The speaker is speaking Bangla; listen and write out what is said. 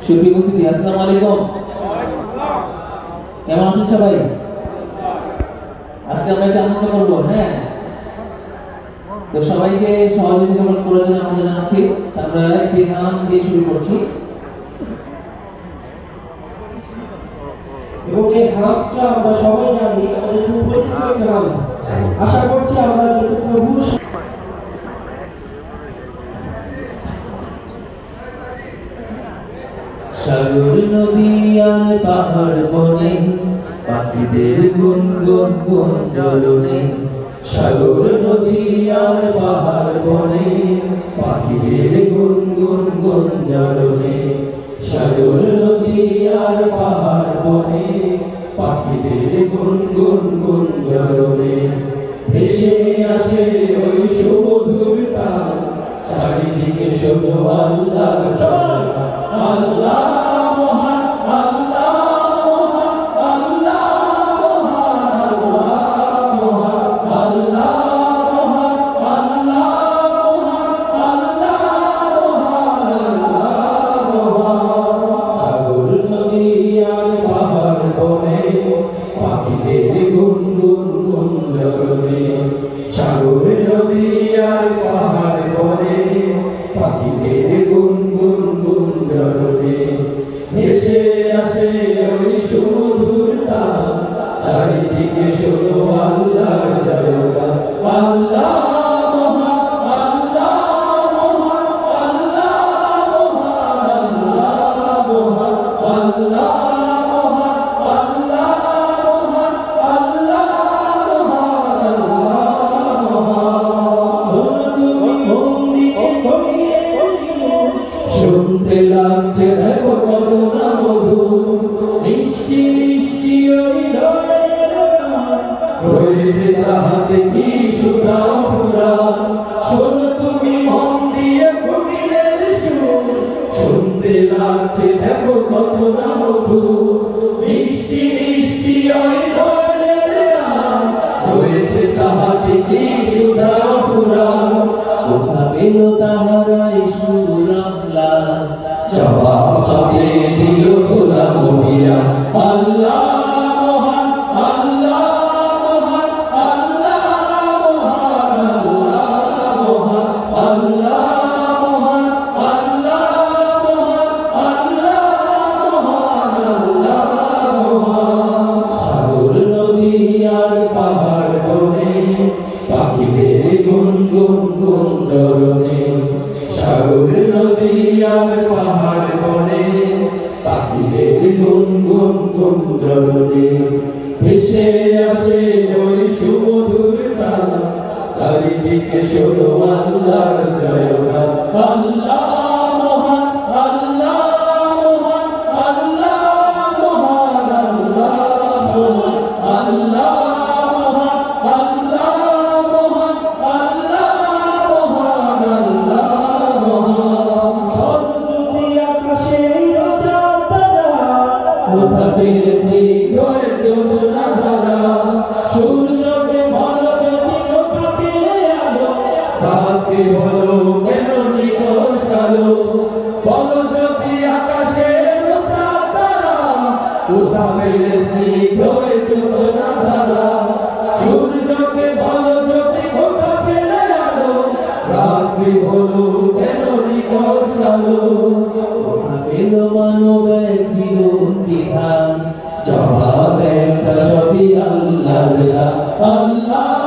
সুপ্রিয় উপস্থিতি, আসসালামু আলাইকুম। কেমন আছেন সবাই? আজকে আমরা একটা আনন্দ করবো, হ্যাঁ। তো সবাইকে সহযোগিতা করার জন্য আমরা জানাচ্ছি। আমরা একটি গান দিয়ে শুরু করছি এবং এই গানটা আমরা সবাই জানি, আমাদের খুব পরিচিত গান। আশা করছি আমরা প্রভু সাগর নদী আর পাহাড় বনে পাখিদের গুনগুন গুঞ্জরণে। সাগর নদী আর পাহাড় বনে পাখিদের গুনগুন গুঞ্জরণে। সাগর নদী আর পাহাড় বনে পাখিদের গুনগুন গুঞ্জরণে। ভেসে আসে ওই সুমধুর তান, চারিদিকে শোনো আল্লাহর গান। আল্লাহ মহান, আল্লাহ মহান, আল্লাহ মহান, আল্লাহ মহান, আল্লাহ মহান, আল্লাহ মহান, আল্লাহ মহান। সাগর নদী আর পাহাড় বনে পাখিদের গুনগুন গুঞ্জরণে। সাগর নদী আর পাহাড় বনে পাখিদের গুনগুন গুঞ্জরণে। ভেসে আসে ওই সুমধুর তান, চারিদিকে শোনো আল্লাহর জয়গান। আল্লাহ মহান, আল্লাহ মহান, আল্লাহ মহান, আল্লাহ মহান, আল্লাহ মহান, আল্লাহ মহান, আল্লাহ মহান, আল্লাহ মহান। শোনো তুমি মন দিয়ে গভীরে শুনতে লাগছে দেখো কত না মধুর, মিষ্টি মিষ্টি ওই দয়ের গান, রয়েছে তাহাতে কি সুধা ফুরান। শোনো তুমি মন দিয়ে কোকিলের সুর, শুনতে লাগছে দেখো কত না মধুর, মিষ্টি মিষ্টি ওই দয়ের গান, রয়েছে তাহাতে কি সুধা ফুরান। কোথা পেল তাহারাই সুরামলা, জবাব পাবে দিল খোলা মহিয়া। আল্লাহ মহান, আল্লাহ মহান, আল্লাহ মহান, আল্লাহ মহান, আল্লাহ মহান, আল্লাহ মহান, আল্লাহ মহান, আল্লাহ মহান। সাগর নদী আর পাহাড় বনে পাখিদের গুনগুন গুঞ্জরণে। সাগর নদী আর পাহাড় বনে পাখিদের গুনগুন গুঞ্জরণে। ভেসে আসে ওই সুমধুর তান, চারিদিকে শোনো আল্লাহর জয়গান। আল্লাহ মহান, আল্লাহ মহান, আল্লাহ মহান, আল্লাহ মহান, আল্লাহ মহান, আল্লাহ মহান, আল্লাহ মহান, আল্লাহ মহান। ঝড় যদি আকাশে রোজা তারা, কোথা পেয়েছি গয়ে জ্যোৎস্না ধারা, সূর্যকে ভালো যদি কোথা পেলে আলো, রাত্রি হলো কেন নিকষ কালো। বলো যদি আকাশে রোজা তারা, কোথা পেয়েছি গয়ে জ্যোৎস্না ধারা, সূর্যকে ভালো যদি কোথা পেলে আলো, রাত্রি হলো কেন নিকষ কালো। কোথা পেল মানবের জীবন বিধান, জবাব একটা সবই আল্লাহর দান। আল্লাহ